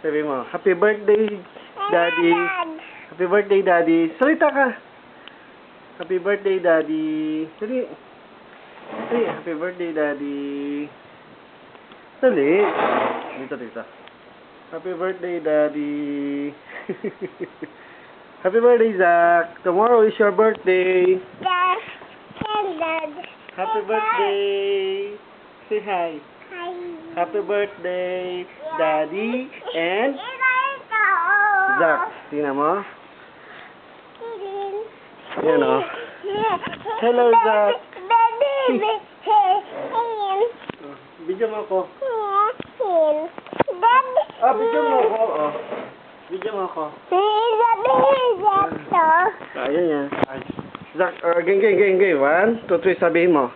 Sabi mo, happy birthday, Daddy. Happy birthday, Daddy. Salita ka. Happy birthday, Daddy. Dali. Dali, happy birthday, Daddy. Dali. Dito. Happy birthday, Daddy. Happy birthday, Zach. Tomorrow is your birthday. Dad. Happy birthday. Say hi. Hi. Happy birthday, Daddy and Zach. Tingnan mo. Yan o. Hello, Zach. Video mo ako. Video mo ako. Oh. Video mo ako. Ayan yan. Zach, gay. 1, 2, 3, sabihin mo.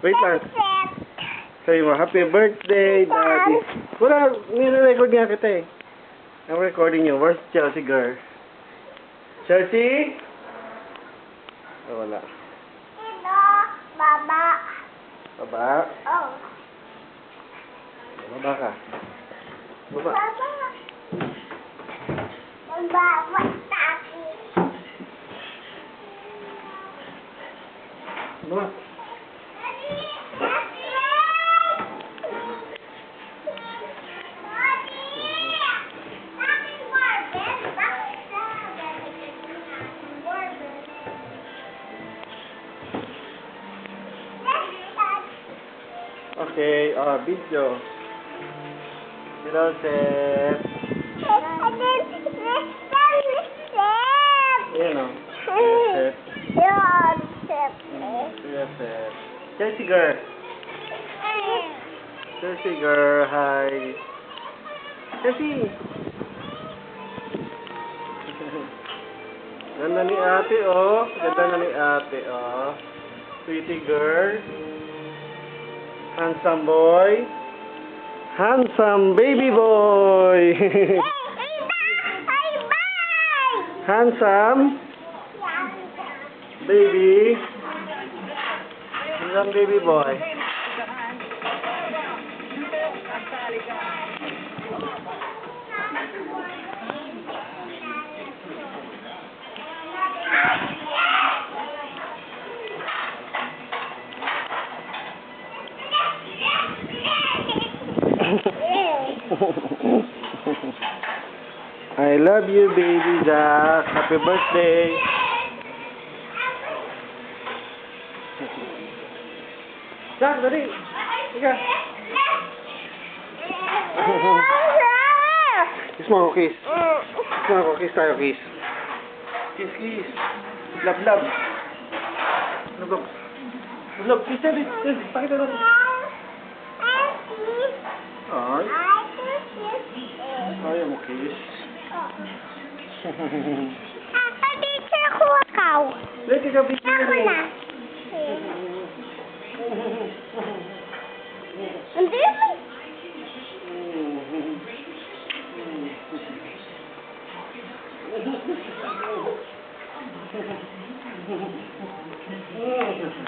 Wait lang. Sabi mo, happy birthday, Daddy. Wala, nire-record nga kita eh. I'm recording you. Where's Chelsea girl? Chelsea? Oh, wala. Baba. Baba? Oh. Baba ka. Baba. Baba. Taki. Baba. Okay, video. Hello, Seth. Ayan o. Seth. Chelsea girl. Chelsea girl, hi. Chelsea. Ganda ni ate, oh. Ganda na ni ate, oh. Sweetie girl. Handsome boy. Handsome baby boy. Handsome baby. Handsome baby boy. I love you, baby Zach. Happy birthday. Zach, dali. Ika. Kiss mo ako, kiss. Kiss mo ako, kiss tayo, kiss. Kiss. Love. Love, kiss tayo. Pakita natin. Ay. Ayaw mo, kiss. Picture ko ikaw. Lagi ka picture Ako mo. na. Hindi mo